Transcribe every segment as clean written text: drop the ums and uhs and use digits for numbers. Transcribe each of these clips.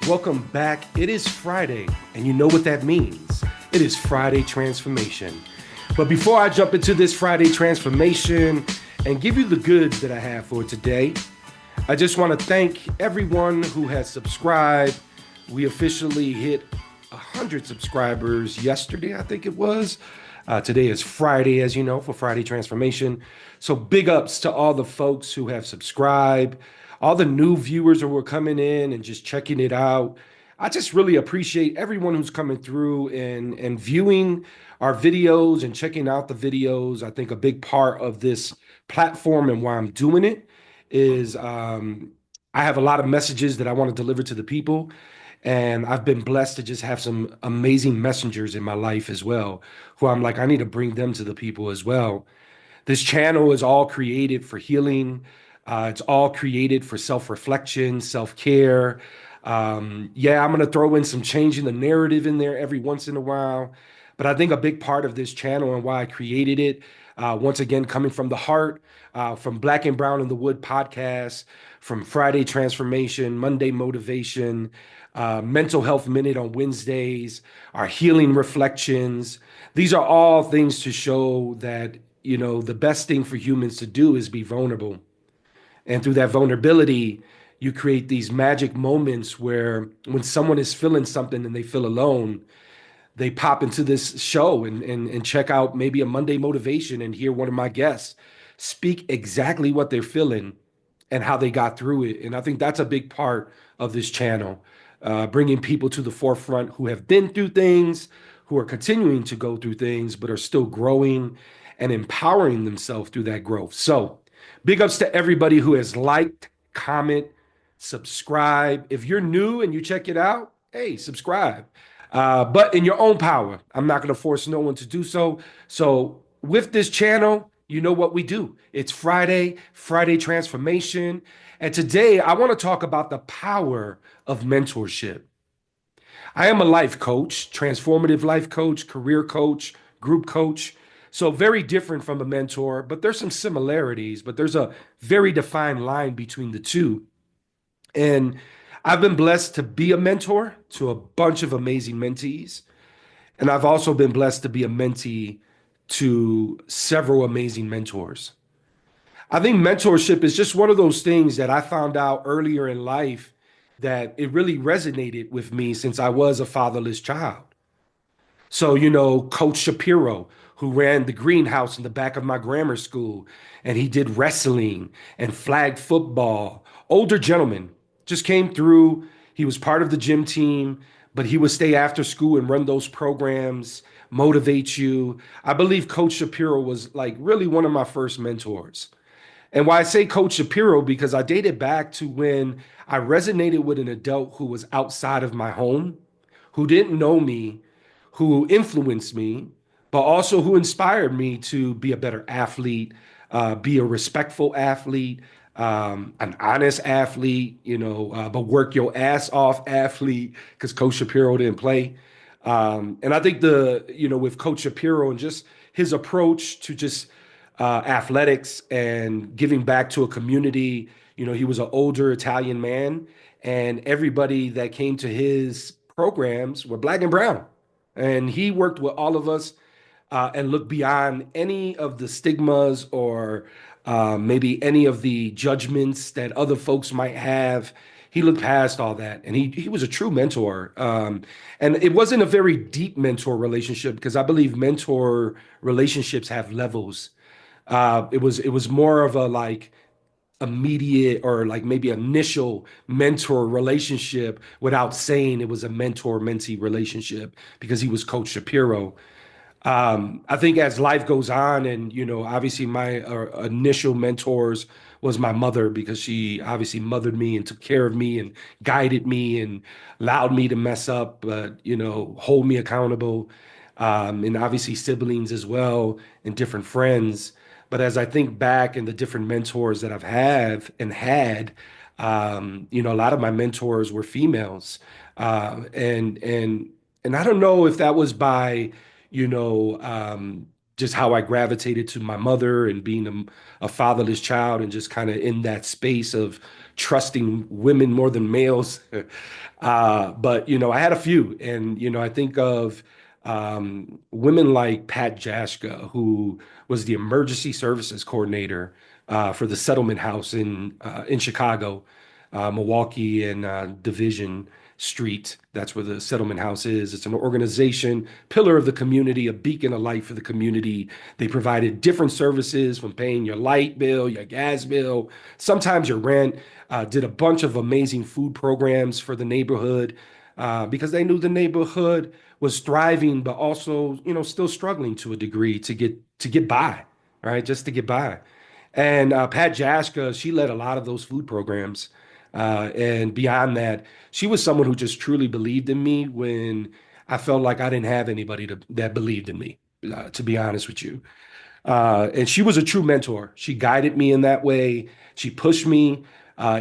Welcome back. It is Friday, and you know what that means. It is Friday Transformation. But before I jump into this Friday Transformation and give you the goods that I have for today, I just want to thank everyone who has subscribed. We officially hit 100 subscribers yesterday, I think it was. Today is Friday, as you know, for Friday Transformation. So big ups to all the folks who have subscribed, all the new viewers who are coming in and just checking it out. I just really appreciate everyone who's coming through and viewing our videos and checking out the videos. I think a big part of this platform and why I'm doing it is I have a lot of messages that I want to deliver to the people. And I've been blessed to just have some amazing messengers in my life as well, who I'm like, I need to bring them to the people as well. This channel is all created for healing. It's all created for self-reflection, self-care. Yeah, I'm gonna throw in some changing the narrative in there every once in a while. But I think a big part of this channel and why I created it, once again, coming from the heart, from Black and Brown in the Wood podcast, from Friday Transformation, Monday Motivation, Mental Health Minute on Wednesdays, our healing reflections. These are all things to show that, the best thing for humans to do is be vulnerable. And through that vulnerability, you create these magic moments where when someone is feeling something and they feel alone, they pop into this show and check out maybe a Monday motivation and hear one of my guests speak exactly what they're feeling and how they got through it. And I think that's a big part of this channel, bringing people to the forefront who have been through things, who are continuing to go through things, but are still growing and empowering themselves through that growth. So, big ups to everybody who has liked, comment, subscribe. If you're new and you check it out, hey, subscribe. But in your own power. I'm not going to force no one to do so. So with this channel, you know what we do. It's Friday, Friday Transformation. And today I want to talk about the power of mentorship. I am a life coach, transformative life coach, career coach, group coach. So very different from a mentor, but there's some similarities, but there's a very defined line between the two. And I've been blessed to be a mentor to a bunch of amazing mentees. And I've also been blessed to be a mentee to several amazing mentors. I think mentorship is just one of those things that I found out earlier in life that it really resonated with me since I was a fatherless child. So, Coach Shapiro, who ran the greenhouse in the back of my grammar school, and he did wrestling and flag football. Older gentleman, just came through. He was part of the gym team, but he would stay after school and run those programs, motivate you. I believe Coach Shapiro was like really one of my first mentors. And why I say Coach Shapiro, because I dated back to when I resonated with an adult who was outside of my home, who didn't know me, who influenced me, but also who inspired me to be a better athlete, be a respectful athlete, an honest athlete, but work your ass off athlete because Coach Shapiro didn't play. And I think with Coach Shapiro and just his approach to just athletics and giving back to a community, he was an older Italian man, and everybody that came to his programs were Black and brown. And he worked with all of us and looked beyond any of the stigmas or maybe any of the judgments that other folks might have. He looked past all that, and he was a true mentor. And it wasn't a very deep mentor relationship because I believe mentor relationships have levels. It was more of a like immediate or like maybe initial mentor relationship without saying it was a mentor mentee relationship because he was Coach Shapiro. I think as life goes on, and obviously my initial mentors was my mother because she obviously mothered me and took care of me and guided me and allowed me to mess up, but hold me accountable. And obviously siblings as well and different friends. But as I think back and the different mentors that I've had, a lot of my mentors were females, and I don't know if that was by you know, just how I gravitated to my mother and being a fatherless child and just kind of in that space of trusting women more than males. But I had a few, and I think of women like Pat Jaschka, who was the emergency services coordinator for the settlement house in Chicago, Milwaukee and Division Street. That's where the settlement house is. It's an organization, pillar of the community, a beacon of light for the community. They provided different services from paying your light bill, your gas bill, sometimes your rent. Did a bunch of amazing food programs for the neighborhood because they knew the neighborhood was thriving, but also, still struggling to a degree to get by, right? Just to get by. And Pat Jaschka, she led a lot of those food programs. And beyond that, she was someone who just truly believed in me when I felt like I didn't have anybody that believed in me, to be honest with you. And she was a true mentor. She guided me in that way. She pushed me,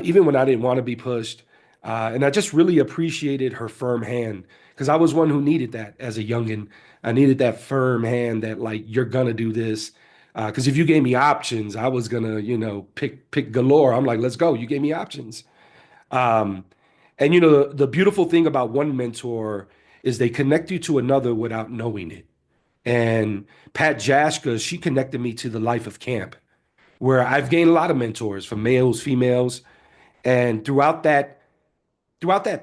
even when I didn't want to be pushed. And I just really appreciated her firm hand because I was one who needed that as a youngin. I needed that firm hand that like you're gonna do this. Because if you gave me options, I was gonna, pick galore. I'm like, let's go. You gave me options. Um, and the beautiful thing about one mentor is they connect you to another without knowing it. And Pat Jaschka, she connected me to the life of camp, where I've gained a lot of mentors from males, females, and throughout that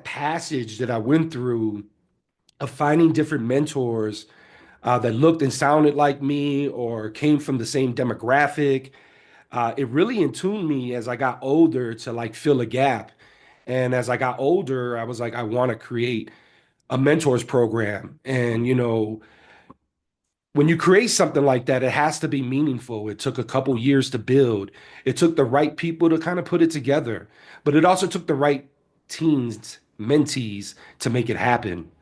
passage that I went through of finding different mentors that looked and sounded like me or came from the same demographic, it really in tuned me as I got older to like fill a gap. And as I got older, I was like, I want to create a mentors program. And when you create something like that, it has to be meaningful. It took a couple years to build. It took the right people to kind of put it together, but it also took the right teams, mentees to make it happen.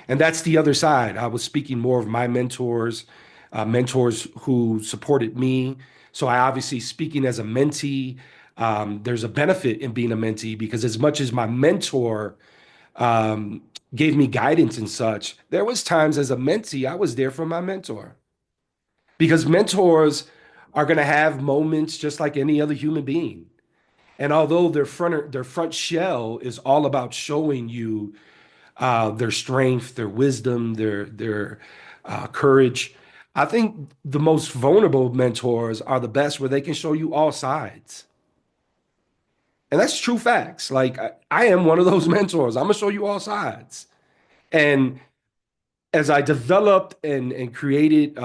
And that's the other side. I was speaking more of my mentors, mentors who supported me. So I obviously speaking as a mentee, there's a benefit in being a mentee because as much as my mentor um, gave me guidance and such, there was times as a mentee I was there for my mentor because mentors are going to have moments just like any other human being. And although their front shell is all about showing you their strength, their wisdom, their courage, I think the most vulnerable mentors are the best where they can show you all sides. And that's true facts. Like I am one of those mentors. I'm gonna show you all sides. And as I developed and created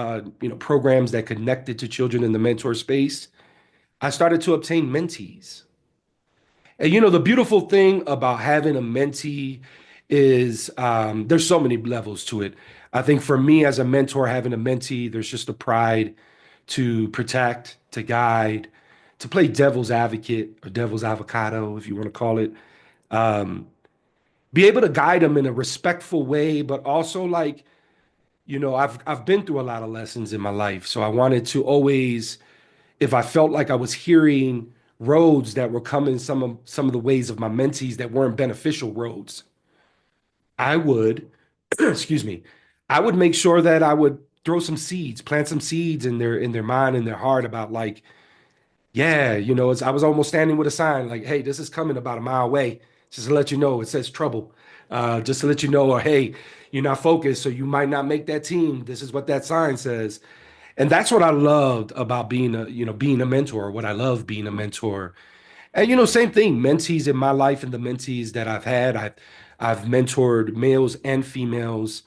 programs that connected to children in the mentor space, I started to obtain mentees. And the beautiful thing about having a mentee is there's so many levels to it. I think for me as a mentor, having a mentee, there's just a pride to protect, to guide, to play devil's advocate or devil's avocado, if you want to call it. Um, be able to guide them in a respectful way, but also like, I've been through a lot of lessons in my life. So I wanted to always, if I felt like I was hearing roads that were coming some of the ways of my mentees that weren't beneficial roads, I would, excuse me, I would make sure that I would throw some seeds, plant some seeds in their mind and their heart about like, yeah, I was almost standing with a sign like, hey, this is coming about a mile away. Just to let you know, it says trouble. Just to let you know, or hey, you're not focused, so you might not make that team. This is what that sign says. And that's what I loved about being a mentor, what I love being a mentor. And same thing, mentees in my life and the mentees that I've had, I've mentored males and females.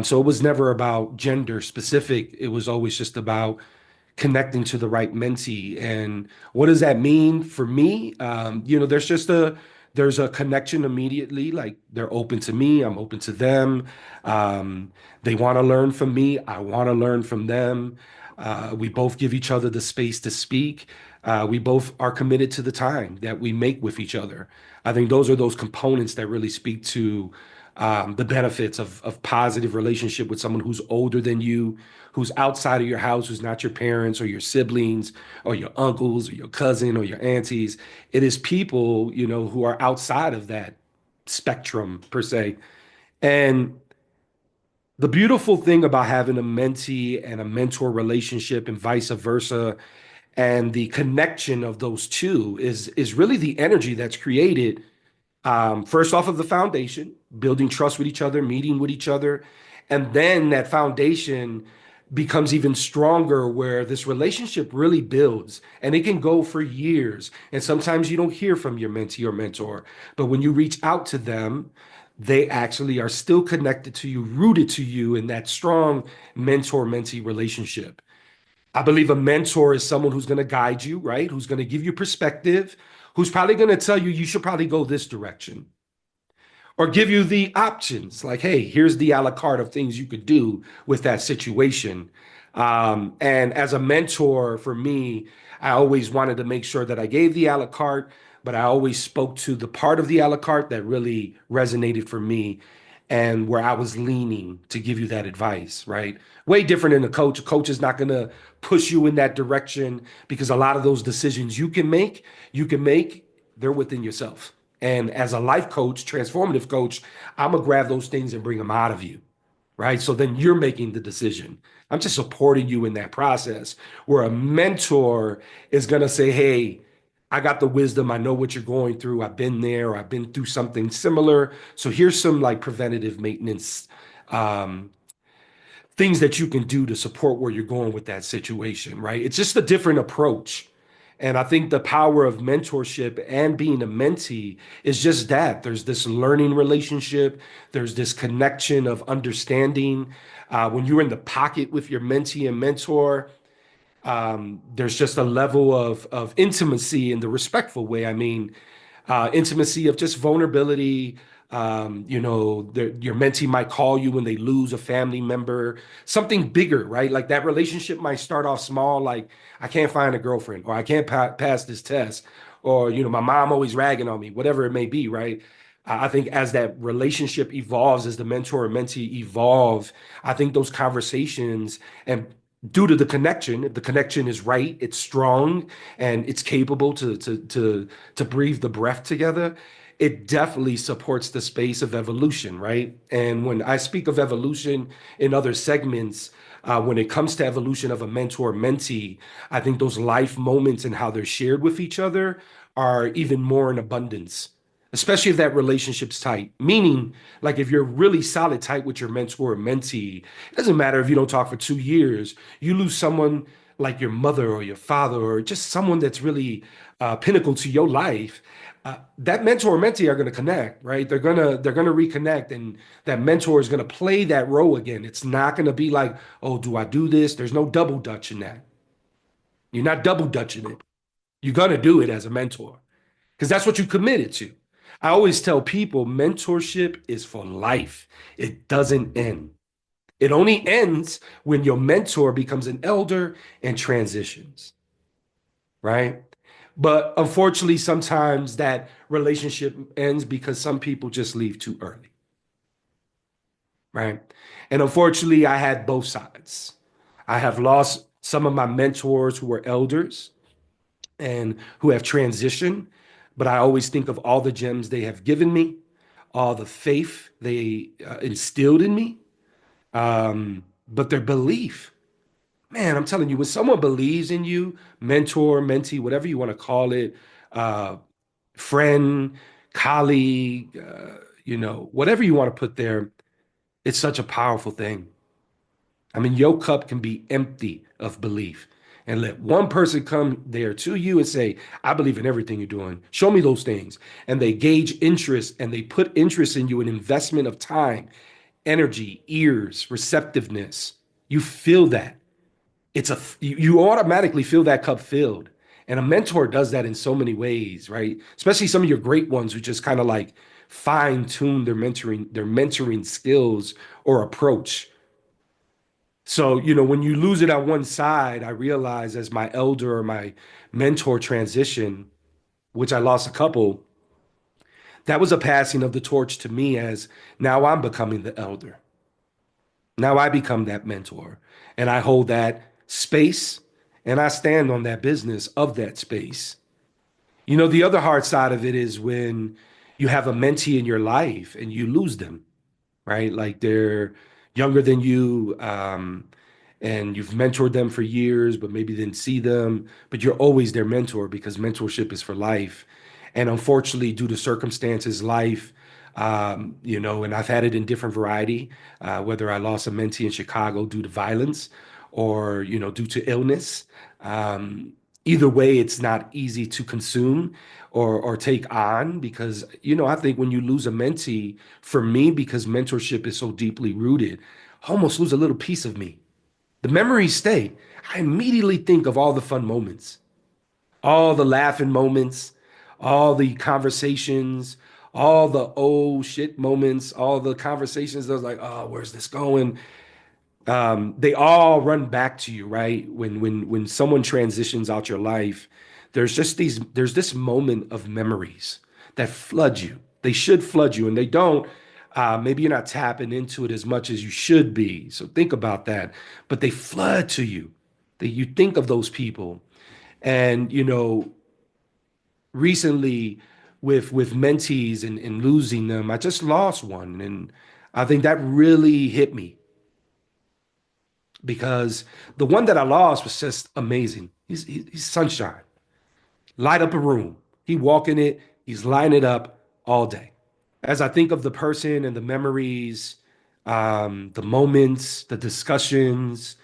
So it was never about gender specific. It was always just about connecting to the right mentee. And what does that mean for me? There's a connection immediately. Like they're open to me, I'm open to them. They want to learn from me, I want to learn from them. We both give each other the space to speak. We both are committed to the time that we make with each other. I think those are those components that really speak to the benefits of positive relationship with someone who's older than you, who's outside of your house, who's not your parents or your siblings or your uncles or your cousin or your aunties. It is people, who are outside of that spectrum per se. And the beautiful thing about having a mentee and a mentor relationship and vice versa, And the connection of those two is really the energy that's created, first off of the foundation, building trust with each other, meeting with each other. And then that foundation becomes even stronger where this relationship really builds and it can go for years. And sometimes you don't hear from your mentee or mentor, but when you reach out to them, they actually are still connected to you, rooted to you in that strong mentor mentee relationship. I believe a mentor is someone who's going to guide you, right? Who's going to give you perspective, who's probably going to tell you you should probably go this direction or give you the options like, hey, here's the a la carte of things you could do with that situation. And as a mentor for me, I always wanted to make sure that I gave the a la carte, but I always spoke to the part of the a la carte that really resonated for me and where I was leaning to give you that advice, right? Way different than a coach. A coach is not going to push you in that direction because a lot of those decisions you can make, they're within yourself. And as a life coach, transformative coach, I'm gonna grab those things and bring them out of you, right? So then you're making the decision. I'm just supporting you in that process. Where a mentor is gonna say, hey, I got the wisdom. I know what you're going through. I've been there. I've been through something similar. So here's some like preventative maintenance um, things that you can do to support where you're going with that situation, right? It's just a different approach. And I think the power of mentorship and being a mentee is just that. There's this learning relationship, there's this connection of understanding. When you're in the pocket with your mentee and mentor, there's just a level of intimacy in the respectful way. I mean, intimacy of just vulnerability. Your mentee might call you when they lose a family member, something bigger, right? Like that relationship might start off small, like I can't find a girlfriend, or I can't pass this test, or my mom always ragging on me, whatever it may be, right? I think as that relationship evolves, as the mentor and mentee evolve, I think those conversations and due to the connection, if the connection is right, it's strong and it's capable to breathe the breath together, it definitely supports the space of evolution, right? And when I speak of evolution in other segments, when it comes to evolution of a mentor mentee, I think those life moments and how they're shared with each other are even more in abundance, especially if that relationship's tight. Meaning, like if you're really solid tight with your mentor or mentee, it doesn't matter if you don't talk for 2 years, you lose someone like your mother or your father or just someone that's really pinnacle to your life. That mentor or mentee are going to connect, right? They're gonna reconnect, and that mentor is going to play that role again. It's not going to be like, oh, do I do this? There's no double dutch in that. You're not double dutching it. You're going to do it as a mentor because that's what you committed to. I always tell people mentorship is for life. It doesn't end. It only ends when your mentor becomes an elder and transitions, right? But unfortunately, sometimes that relationship ends because some people just leave too early, right? And unfortunately, I had both sides. I have lost some of my mentors who were elders and who have transitioned, but I always think of all the gems they have given me, all the faith they instilled in me, but their belief. Man, I'm telling you, when someone believes in you, mentor, mentee, whatever you want to call it, uh, friend, colleague, whatever you want to put there, it's such a powerful thing. I mean, your cup can be empty of belief. And let one person come there to you and say, I believe in everything you're doing. Show me those things. And they gauge interest and they put interest in you, an investment of time, energy, ears, receptiveness. You feel that. You automatically feel that cup filled. And a mentor does that in so many ways, right? Especially some of your great ones who just kind of like fine tune their mentoring skills or approach. So, when you lose it on one side, I realize as my elder or my mentor transition, which I lost a couple, that was a passing of the torch to me as now I'm becoming the elder. Now I become that mentor and I hold that space and I stand on that business of that space. The other hard side of it is when you have a mentee in your life and you lose them, right? Like they're younger than you, and you've mentored them for years, but maybe didn't see them, but you're always their mentor because mentorship is for life. And unfortunately, due to circumstances, life, and I've had it in different variety, whether I lost a mentee in Chicago due to violence or, due to illness. Um, Either way, it's not easy to consume or take on because, I think when you lose a mentee, for me, because mentorship is so deeply rooted, I almost lose a little piece of me. The memories stay. I immediately think of all the fun moments, all the laughing moments, all the conversations, all the oh shit moments, all the conversations that was like, oh, where's this going? They all run back to you, right? When someone transitions out your life, there's this moment of memories that flood you. They should flood you, and they don't. Maybe you're not tapping into it as much as you should be. So think about that. But they flood to you. That you think of those people, and recently with mentees and losing them, I just lost one, and I think that really hit me because the one that I lost was just amazing. He's sunshine, light up a room. He walk in it, he's lighting it up all day. As I think of the person and the memories, the moments, the discussions,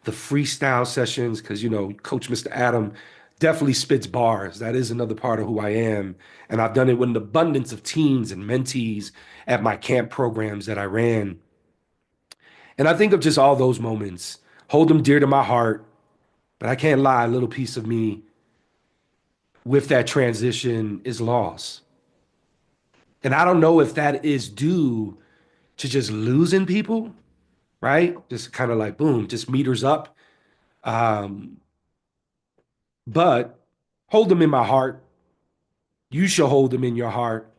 the freestyle sessions, because Coach Mr. Adam definitely spits bars. That is another part of who I am. And I've done it with an abundance of teens and mentees at my camp programs that I ran. And I think of just all those moments, hold them dear to my heart. But I can't lie, a little piece of me with that transition is lost. And I don't know if that is due to just losing people, right? Just kind of like, boom, just meters up. Um, but hold them in my heart. You should hold them in your heart.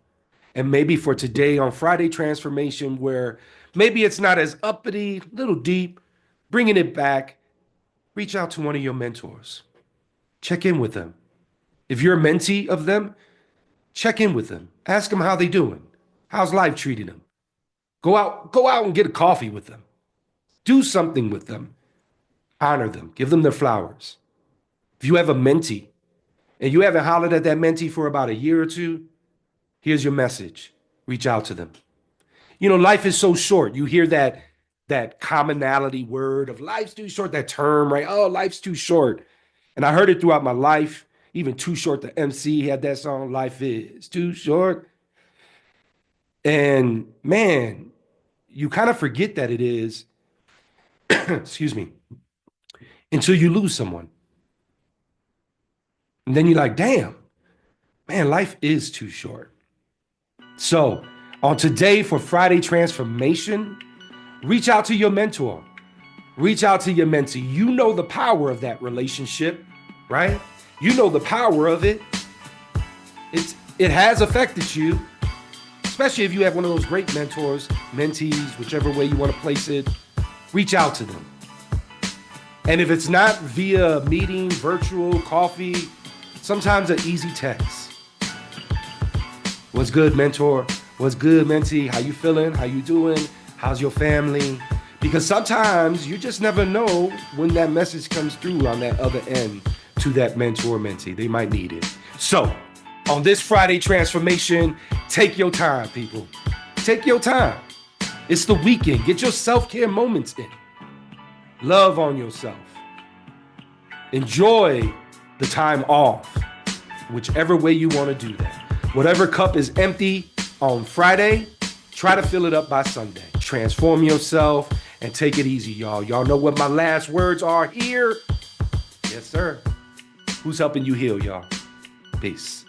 And maybe for today on Friday Transformation, where maybe it's not as uppity, little deep, bringing it back, reach out to one of your mentors. Check in with them. If you're a mentee of them, check in with them. Ask them how they doing. How's life treating them? Go out and get a coffee with them. Do something with them. Honor them. Give them their flowers. If you have a mentee and you haven't hollered at that mentee for about a year or two, here's your message. Reach out to them. Life is so short. You hear that commonality word of life's too short, that term, right? Oh, life's too short. And I heard it throughout my life. Even Too Short, the MC, had that song, Life is Too Short. And man, you kind of forget that it is, excuse me, until you lose someone. And then you're like, damn, man, life is too short. So on today for Friday Transformation, reach out to your mentor. Reach out to your mentee. You know the power of that relationship, right? You know the power of it. It has affected you, especially if you have one of those great mentors, mentees, whichever way you want to place it. Reach out to them. And if it's not via meeting, virtual, coffee, sometimes an easy text. What's good, mentor? What's good, mentee? How you feeling? How you doing? How's your family? Because sometimes you just never know when that message comes through on that other end to that mentor, mentee. They might need it. So on this Friday Transformation, take your time, people. Take your time. It's the weekend. Get your self-care moments in. Love on yourself. Enjoy the time off, whichever way you want to do that. Whatever cup is empty on Friday, try to fill it up by Sunday. Transform yourself and take it easy, y'all. Y'all know what my last words are here? Yes, sir. Who's helping you heal, y'all? Peace.